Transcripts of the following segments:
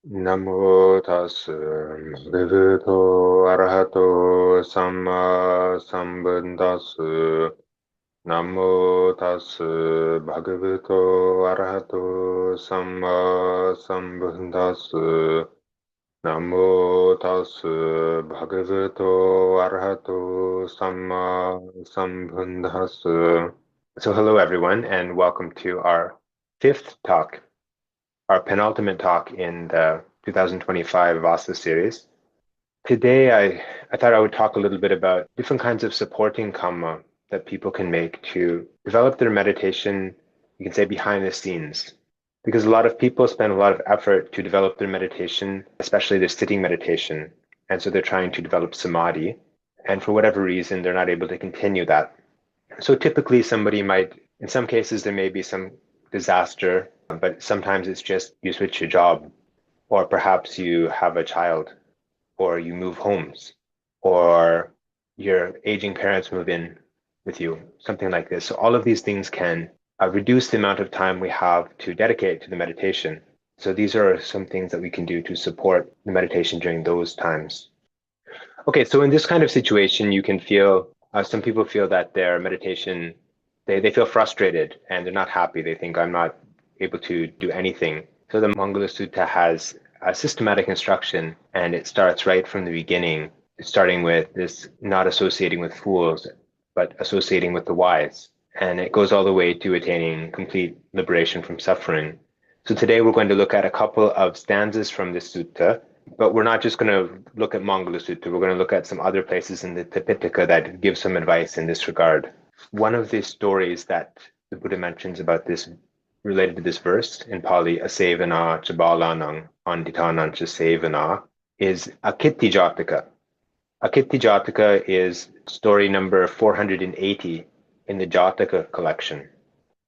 Namo tassa bhagavato arahato samma sambuddhassa. Namo tassa bhagavato arahato samma sambuddhassa. Namo tassa bhagavato arahato samma sambuddhassa. So hello everyone and welcome to our fifth talk, our penultimate talk in the 2025 Vasa series. Today, I thought I would talk a little bit about different kinds of supporting karma that people can make to develop their meditation, you can say behind the scenes. Because a lot of people spend a lot of effort to develop their meditation, especially their sitting meditation. And so they're trying to develop samadhi. And for whatever reason, they're not able to continue that. So typically, somebody might, in some cases, there may be some disaster, but sometimes it's just you switch your job, or perhaps you have a child, or you move homes, or your aging parents move in with you, something like this. So all of these things can reduce the amount of time we have to dedicate to the meditation. So these are some things that we can do to support the meditation during those times. Okay, so in this kind of situation, you can feel, some people feel that their meditation, they feel frustrated and they're not happy. They think, I'm not able to do anything. So the Mangala Sutta has a systematic instruction, and it starts right from the beginning, starting with this not associating with fools, but associating with the wise. And it goes all the way to attaining complete liberation from suffering. So today we're going to look at a couple of stanzas from this sutta, but we're not just going to look at Mangala Sutta. We're going to look at some other places in the Tipitaka that give some advice in this regard. One of the stories that the Buddha mentions about this, related to this verse in Pali, asevana chabalanang anditanang sevana, is Akitti Jataka. Akitti Jataka is story number 480 in the Jataka collection.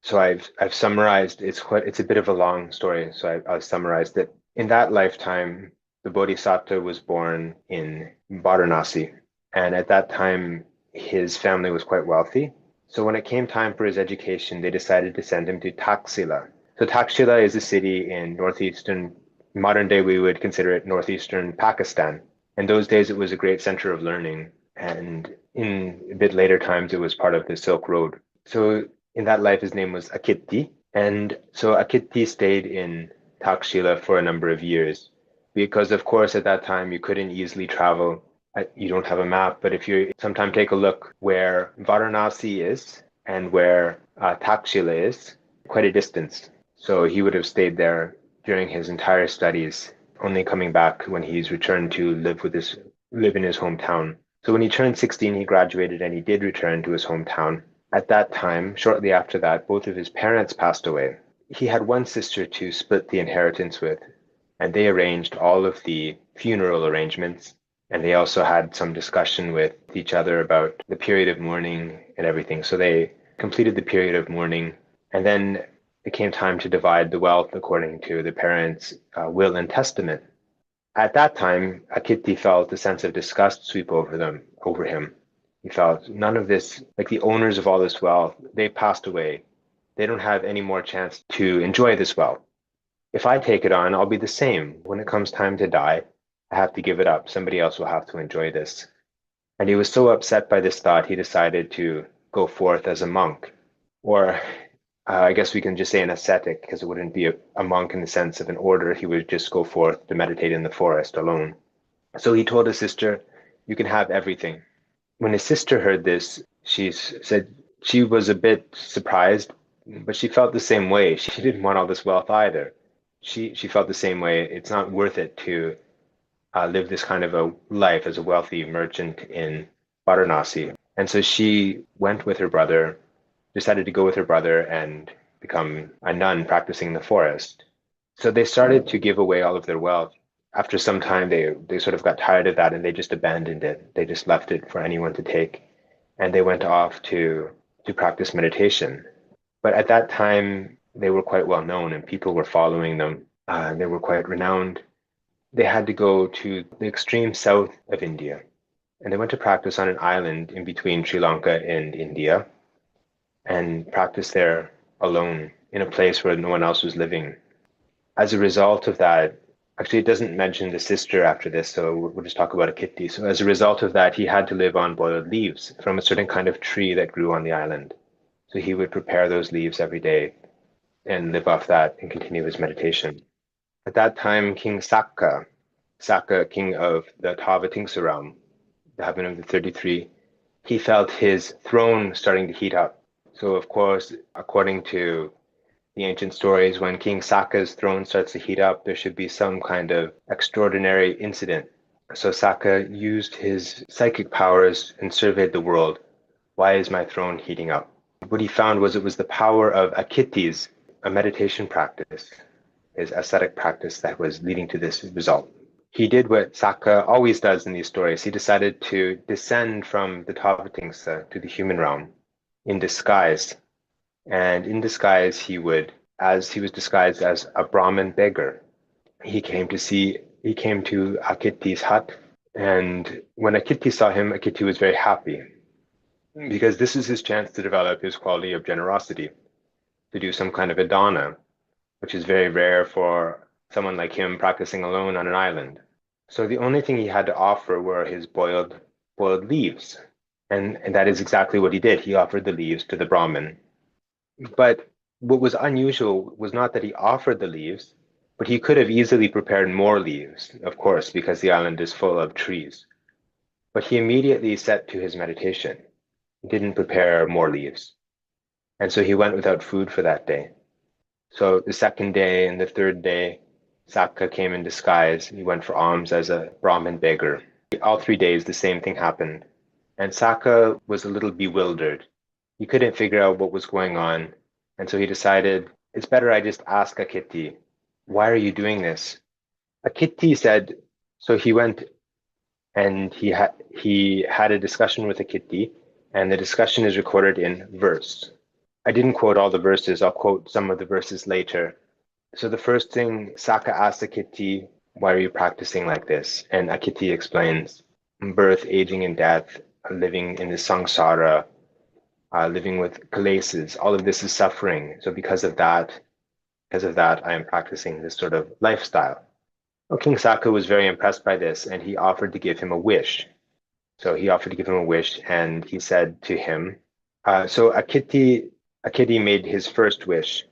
So I've summarized, it's a bit of a long story, so I've summarized it. In that lifetime, the Bodhisattva was born in Varanasi, and at that time, his family was quite wealthy. So when it came time for his education, they decided to send him to Taxila. So Taxila is a city in northeastern, modern day we would consider it northeastern Pakistan. In those days, it was a great center of learning, and in a bit later times, it was part of the Silk Road. So in that life, his name was Akitti, and so Akitti stayed in Taxila for a number of years because, of course, at that time you couldn't easily travel. You don't have a map, but if you sometime take a look where Varanasi is and where Taxila is, quite a distance. So he would have stayed there during his entire studies, only coming back when he's returned to live in his hometown. So when he turned 16, he graduated and he did return to his hometown. At that time, shortly after that, both of his parents passed away. He had one sister to split the inheritance with, and they arranged all of the funeral arrangements. And they also had some discussion with each other about the period of mourning and everything. So they completed the period of mourning, and then it came time to divide the wealth according to the parents' will and testament. At that time, Akitti felt a sense of disgust sweep over him. He felt none of this, like the owners of all this wealth, they passed away. They don't have any more chance to enjoy this wealth. If I take it on, I'll be the same. When it comes time to die, I have to give it up. Somebody else will have to enjoy this. And he was so upset by this thought, he decided to go forth as a monk, or I guess we can just say an ascetic, because it wouldn't be a monk in the sense of an order. He would just go forth to meditate in the forest alone. So he told his sister, you can have everything. When his sister heard this, she said she was a bit surprised, but she felt the same way. She didn't want all this wealth either. She felt the same way. It's not worth it to live this kind of a life as a wealthy merchant in Varanasi. And so she went with her brother, decided to go with her brother and become a nun practicing in the forest. So they started to give away all of their wealth. After some time, they sort of got tired of that and they just abandoned it. They just left it for anyone to take. And they went off to practice meditation. But at that time, they were quite well known and people were following them. They were quite renowned. They had to go to the extreme south of India, and they went to practice on an island in between Sri Lanka and India and practice there alone in a place where no one else was living. As a result of that, Actually, it doesn't mention the sister after this, so we'll just talk about Akitti. So as a result of that, he had to live on boiled leaves from a certain kind of tree that grew on the island. So he would prepare those leaves every day and live off that and continue his meditation. At that time, King Saka, king of the Tavatimsa realm, the heaven of the 33, he felt his throne starting to heat up. So, of course, according to the ancient stories, when King Saka's throne starts to heat up, there should be some kind of extraordinary incident. So Saka used his psychic powers and surveyed the world. Why is my throne heating up? What he found was it was the power of Akitti's, a meditation practice, his ascetic practice that was leading to this result. He did what Saka always does in these stories. He decided to descend from the Tavatimsa to the human realm in disguise. And in disguise, as he was disguised as a Brahmin beggar, he came to Akitti's hut. And when Akitti saw him, Akitti was very happy because this is his chance to develop his quality of generosity, to do some kind of a dana, which is very rare for someone like him practicing alone on an island. So the only thing he had to offer were his boiled leaves. And that is exactly what he did. He offered the leaves to the Brahmin. But what was unusual was not that he offered the leaves, but he could have easily prepared more leaves, of course, because the island is full of trees. But he immediately set to his meditation. He didn't prepare more leaves. And so he went without food for that day. So the second day and the third day, Saka came in disguise. He went for alms as a Brahmin beggar. All 3 days, the same thing happened. And Saka was a little bewildered. He couldn't figure out what was going on. And so he decided, it's better I just ask Akitti, why are you doing this? Akitti said, so he went and he had a discussion with Akitti, and the discussion is recorded in verse. I didn't quote all the verses. I'll quote some of the verses later. So the first thing, Saka asked Akitti, why are you practicing like this? And Akitti explains, birth, aging, and death, living in the samsara, living with kilesas, all of this is suffering. So because of that, I am practicing this sort of lifestyle. Well, King Saka was very impressed by this, and he offered to give him a wish. So he offered to give him a wish, and he said to him, so Akitti made his first wish.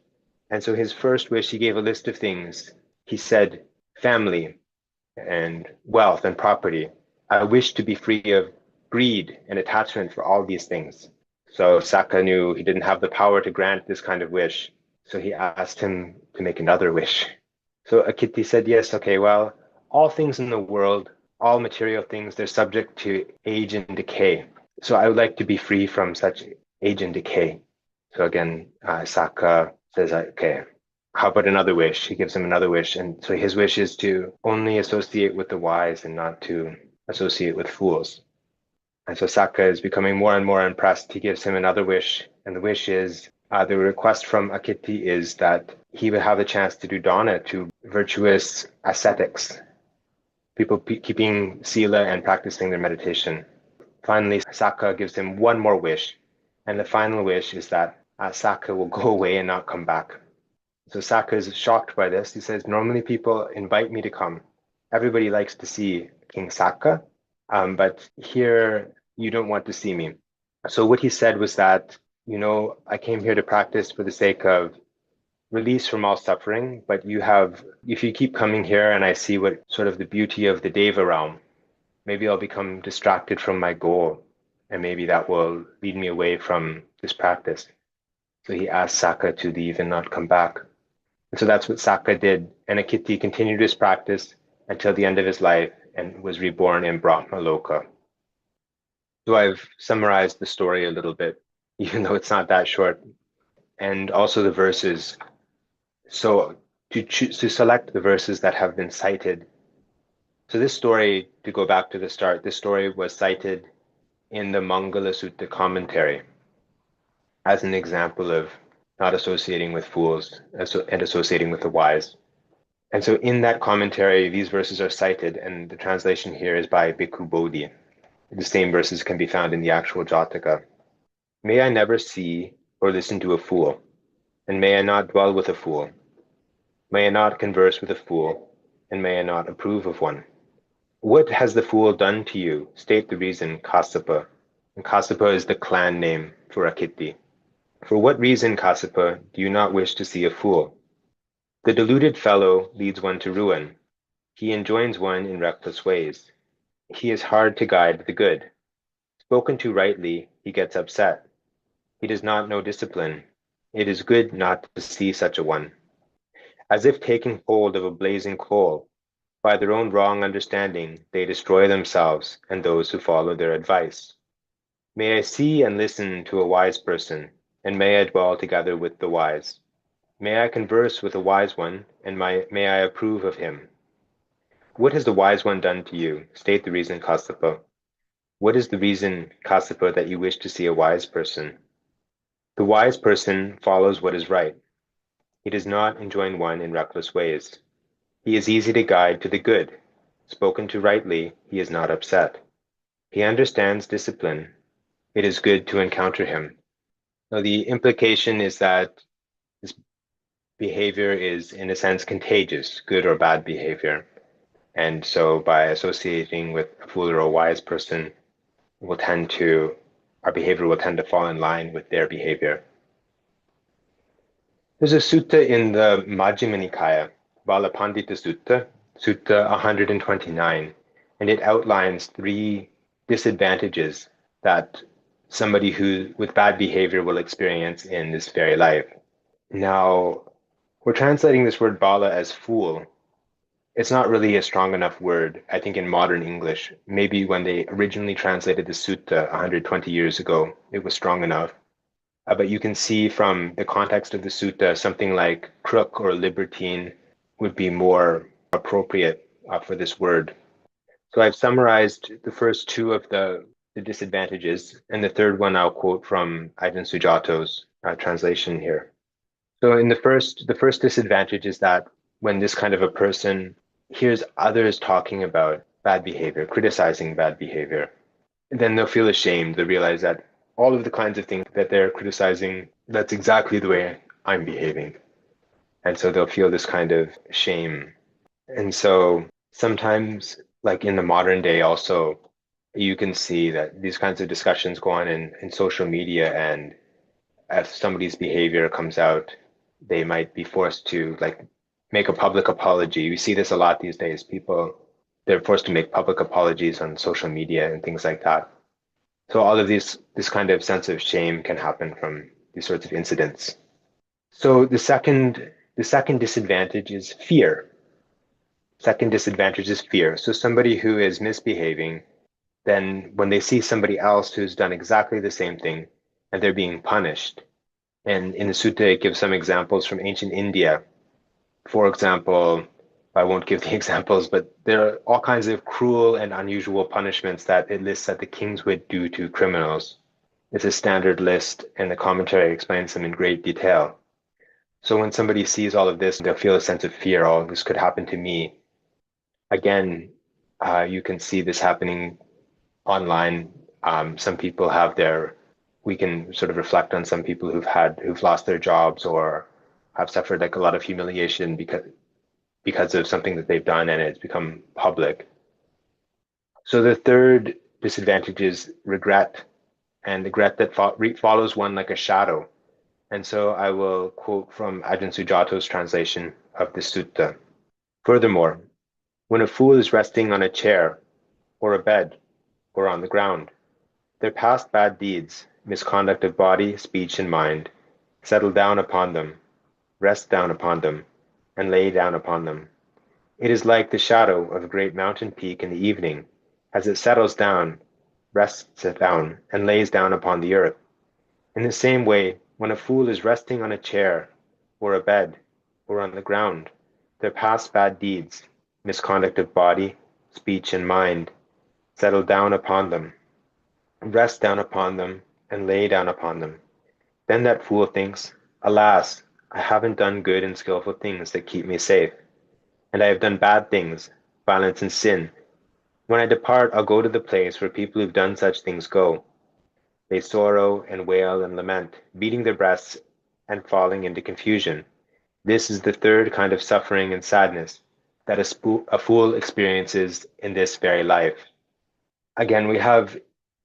And so his first wish, he gave a list of things. He said, family and wealth and property. I wish to be free of greed and attachment for all these things. So Saka knew he didn't have the power to grant this kind of wish. So he asked him to make another wish. So Akitti said, yes, okay, well, all things in the world, all material things, they're subject to age and decay. So I would like to be free from such age and decay. So again, Saka says, okay, how about another wish? He gives him another wish. And so his wish is to only associate with the wise and not to associate with fools. And so Saka is becoming more and more impressed. He gives him another wish. And the wish is, the request from Akitti is that he would have the chance to do dana to virtuous ascetics, people keeping sila and practicing their meditation. Finally, Saka gives him one more wish. And the final wish is that Saka will go away and not come back. So Saka is shocked by this. He says, normally people invite me to come. Everybody likes to see King Saka, but here you don't want to see me. So what he said was that, I came here to practice for the sake of release from all suffering, but if you keep coming here and I see what sort of the beauty of the Deva realm, maybe I'll become distracted from my goal, and maybe that will lead me away from this practice. So he asked Saka to leave and not come back. And so that's what Saka did. And Akitti continued his practice until the end of his life and was reborn in Brahma Loka. So I've summarized the story a little bit, even though it's not that short, and also the verses. So to select the verses that have been cited. So this story, to go back to the start, this story was cited in the Mangala Sutta commentary as an example of not associating with fools and associating with the wise. And so in that commentary, these verses are cited, and the translation here is by Bhikkhu Bodhi. The same verses can be found in the actual Jataka. May I never see or listen to a fool, and may I not dwell with a fool. May I not converse with a fool, and may I not approve of one. What has the fool done to you? State the reason, Kassapa. And Kassapa is the clan name for Akitti. For what reason, Kassapa, do you not wish to see a fool? The deluded fellow leads one to ruin. He enjoins one in reckless ways. He is hard to guide the good. Spoken to rightly, he gets upset. He does not know discipline. It is good not to see such a one. As if taking hold of a blazing coal, by their own wrong understanding, they destroy themselves and those who follow their advice. May I see and listen to a wise person, and may I dwell together with the wise. May I converse with a wise one, and may I approve of him. What has the wise one done to you? State the reason, Kassapa. What is the reason, Kassapa, that you wish to see a wise person? The wise person follows what is right. He does not enjoin one in reckless ways. He is easy to guide to the good. Spoken to rightly, he is not upset. He understands discipline. It is good to encounter him. Now, the implication is that this behavior is, in a sense, contagious, good or bad behavior. And so by associating with a fool or a wise person, our behavior will tend to fall in line with their behavior. There's a sutta in the Majjhima Nikaya, Balapandita Sutta, Sutta 129, and it outlines 3 disadvantages that somebody who with bad behavior will experience in this very life. Now, we're translating this word bala as fool. It's not really a strong enough word, I think, in modern English. Maybe when they originally translated the sutta 120 years ago, it was strong enough. But you can see from the context of the sutta, something like crook or libertine would be more appropriate for this word. So I've summarized the first 2 of the disadvantages, and the third one I'll quote from Ajahn Sujato's translation here. So in the first disadvantage is that when this kind of a person hears others talking about bad behavior, criticizing bad behavior, then they'll feel ashamed. They'll realize that all of the kinds of things that they're criticizing, that's exactly the way I'm behaving. And so they'll feel this kind of shame. And so sometimes, like in the modern day also, you can see that these kinds of discussions go on in social media, and if somebody's behavior comes out, they might be forced to make a public apology. We see this a lot these days. They're forced to make public apologies on social media and things like that. So all of this kind of sense of shame can happen from these sorts of incidents. So the second disadvantage is fear. Second disadvantage is fear. So somebody who is misbehaving, then when they see somebody else who's done exactly the same thing and they're being punished, and in the sutta it gives some examples from ancient India. For example, I won't give the examples, but there are all kinds of cruel and unusual punishments that it lists that the kings would do to criminals. It's a standard list, and the commentary explains them in great detail. So when somebody sees all of this, they'll feel a sense of fear. Oh, this could happen to me. Again, you can see this happening online. Some people we can sort of reflect on some people who've lost their jobs or have suffered a lot of humiliation because of something that they've done, and it's become public. So the third disadvantage is regret, and regret that follows one like a shadow. And so I will quote from Ajahn Sujato's translation of the sutta. Furthermore, when a fool is resting on a chair or a bed or on the ground, their past bad deeds, misconduct of body, speech, and mind, settle down upon them, rest down upon them, and lay down upon them. It is like the shadow of a great mountain peak in the evening, as it settles down, rests down, and lays down upon the earth. In the same way, when a fool is resting on a chair, or a bed, or on the ground, their past bad deeds, misconduct of body, speech, and mind, settle down upon them, rest down upon them, and lay down upon them. Then that fool thinks, alas, I haven't done good and skillful things that keep me safe, and I have done bad things, violence and sin. When I depart, I'll go to the place where people who've done such things go. They sorrow and wail and lament, beating their breasts and falling into confusion. This is the third kind of suffering and sadness. that a fool experiences in this very life. Again, we have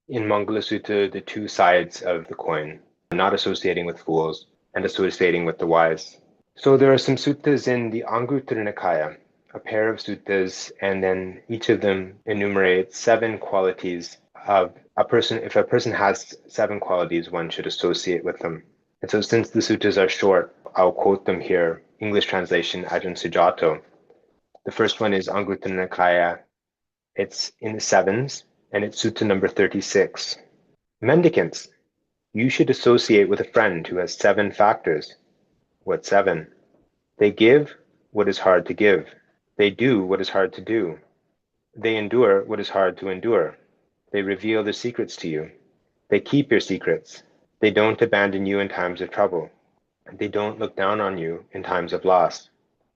in Mangala Sutta the two sides of the coin, not associating with fools and associating with the wise. So there are some suttas in the Anguttara Nikaya, a pair of suttas, and then each of them enumerates 7 qualities of a person. If a person has 7 qualities, one should associate with them. And so since the suttas are short, I'll quote them here. English translation, Ajahn Sujato. The first one is Anguttara Nikaya. It's in the 7s, and it's sutta number 36. Mendicants, you should associate with a friend who has 7 factors. What 7? They give what is hard to give. They do what is hard to do. They endure what is hard to endure. They reveal their secrets to you. They keep your secrets. They don't abandon you in times of trouble. They don't look down on you in times of loss.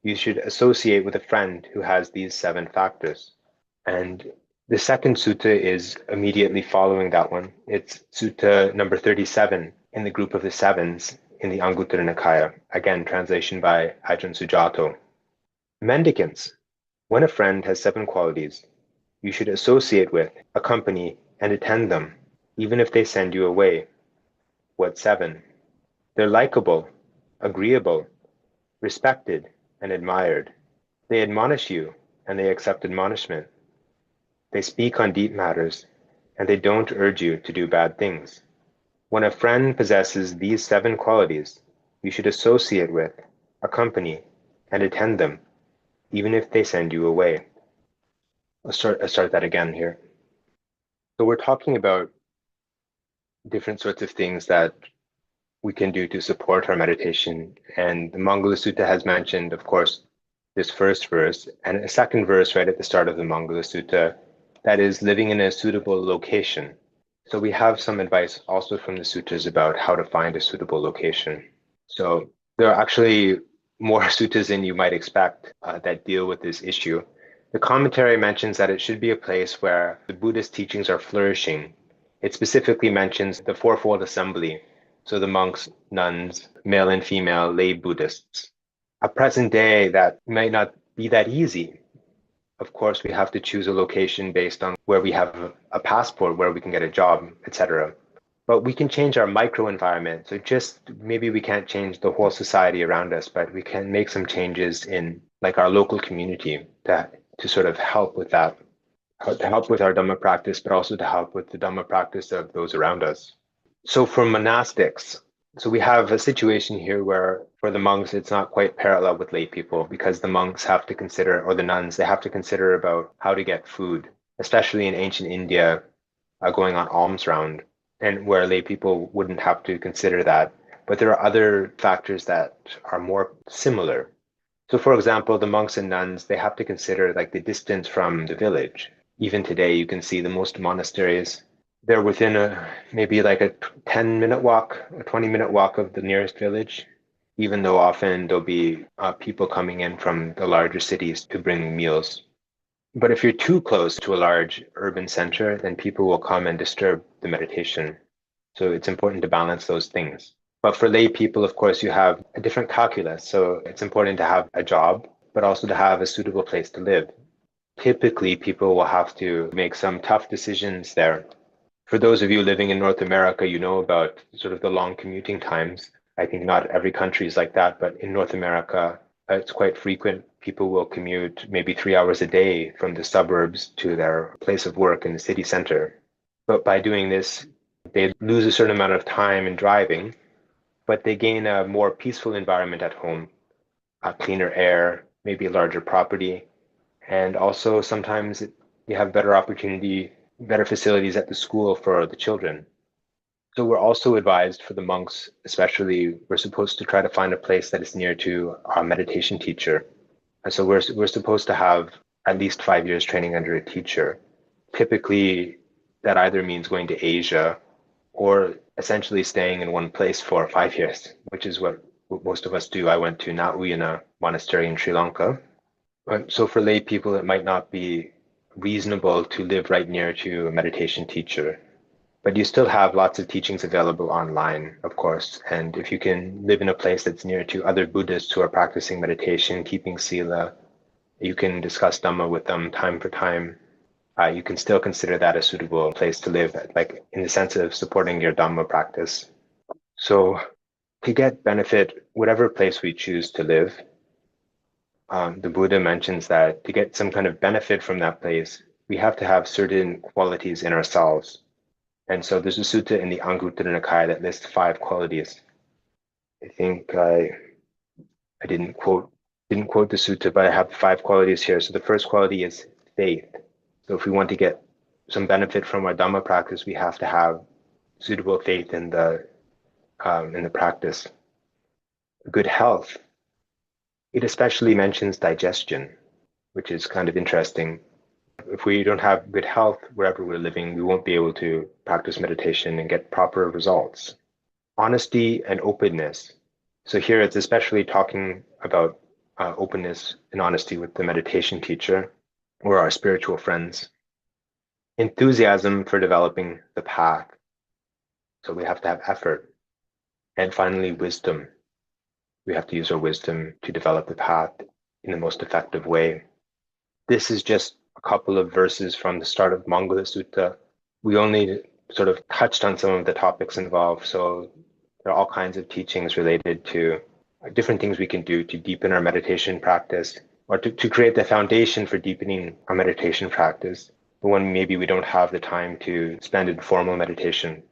You should associate with a friend who has these 7 factors. And the second sutta is immediately following that one. It's sutta number 37 in the group of the 7s in the Anguttara Nikaya. Again, translation by Ajahn Sujato. Mendicants, when a friend has 7 qualities, you should associate with, accompany, and attend them, even if they send you away. What 7? They're likable, agreeable, respected, and admired. They admonish you, and they accept admonishment. They speak on deep matters, and they don't urge you to do bad things. When a friend possesses these 7 qualities, you should associate with, accompany, and attend them, even if they send you away. I'll start that again here. So we're talking about different sorts of things that we can do to support our meditation. And the Mangala Sutta has mentioned, of course, this first verse, and a second verse right at the start of the Mangala Sutta, that is living in a suitable location. So we have some advice also from the suttas about how to find a suitable location. So there are actually more suttas than you might expect that deal with this issue. The commentary mentions that it should be a place where the Buddhist teachings are flourishing. It specifically mentions the fourfold assembly, so the monks, nuns, male and female lay Buddhists. At present day, that might not be that easy. Of course, we have to choose a location based on where we have a passport, where we can get a job, etc. But we can change our microenvironment. So just maybe we can't change the whole society around us, but we can make some changes in like our local community to sort of help with that, to help with our Dhamma practice, but also to help with the Dhamma practice of those around us. So for monastics, so we have a situation here where for the monks, it's not quite parallel with lay people, because the monks have to consider, or the nuns, they have to consider about how to get food, especially in ancient India, going on alms round, and where lay people wouldn't have to consider that. But there are other factors that are more similar. So for example, the monks and nuns, they have to consider like the distance from the village. Even today, you can see the most monasteries, they're within maybe like a 10-minute walk, a 20-minute walk of the nearest village, even though often there'll be people coming in from the larger cities to bring meals. But if you're too close to a large urban center, then people will come and disturb the meditation. So it's important to balance those things. But for lay people, of course, you have a different calculus. So it's important to have a job, but also to have a suitable place to live. Typically, people will have to make some tough decisions there. For those of you living in North America, you know about sort of the long commuting times. I think not every country is like that, but in North America, it's quite frequent. People will commute maybe 3 hours a day from the suburbs to their place of work in the city center. But by doing this, they lose a certain amount of time in driving, but they gain a more peaceful environment at home, a cleaner air, maybe a larger property, and also sometimes you have better opportunity, better facilities at the school for the children. So we're also advised for the monks, especially, we're supposed to try to find a place that is near to our meditation teacher. And so we're supposed to have at least 5 years training under a teacher. Typically, that either means going to Asia or essentially staying in one place for 5 years, which is what most of us do. I went to Nauyana Monastery in Sri Lanka. So for lay people, it might not be reasonable to live right near to a meditation teacher, but you still have lots of teachings available online, of course. And if you can live in a place that's near to other Buddhists who are practicing meditation, keeping sila, You can discuss Dhamma with them time for time. You can still consider that a suitable place to live, like in the sense of supporting your Dhamma practice. So to get benefit, whatever place we choose to live, the Buddha mentions that to get some kind of benefit from that place, we have to have certain qualities in ourselves. And so there's a sutta in the Anguttara Nikaya that lists 5 qualities. I think I didn't quote the sutta, but I have 5 qualities here. So the first quality is faith. So if we want to get some benefit from our Dhamma practice, we have to have suitable faith in the practice. Good health. It especially mentions digestion, which is kind of interesting. If we don't have good health wherever we're living, we won't be able to practice meditation and get proper results. Honesty and openness. So here it's especially talking about openness and honesty with the meditation teacher or our spiritual friends. Enthusiasm for developing the path. So we have to have effort. And finally, wisdom. We have to use our wisdom to develop the path in the most effective way. This is just a couple of verses from the start of Mangala Sutta. We only sort of touched on some of the topics involved, so there are all kinds of teachings related to different things we can do to deepen our meditation practice or to create the foundation for deepening our meditation practice, but when maybe we don't have the time to spend in formal meditation.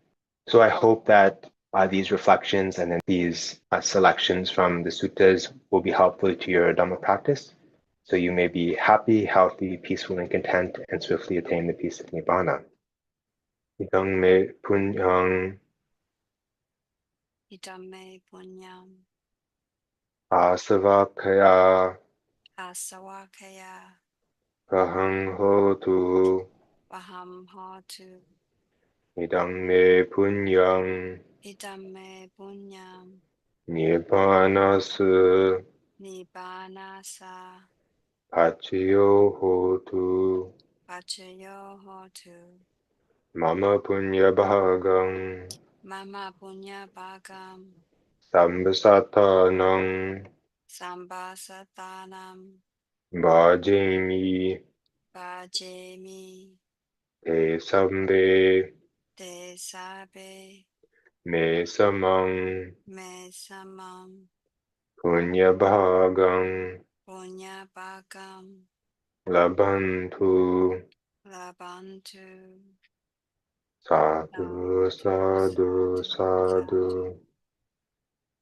So I hope that these reflections and then these selections from the suttas will be helpful to your Dhamma practice. So you may be happy, healthy, peaceful, and content, and swiftly attain the peace of Nibbana. Idam me punyang Idame punyam asavakaya asawakaya ahang hotu. vaham hotu. Idam me punyang Idame punyam nibbanasu nibbanasa pachayo hotu. pachayo hotu. Mama punya bhagang Mama punya bhagam sambasatanang sambasatanam bhajami bhajemi te sambe te sabe me samang me samam punya bhagang punya bhagam labantu. labantu. Sadhu, sadhu, sadhu.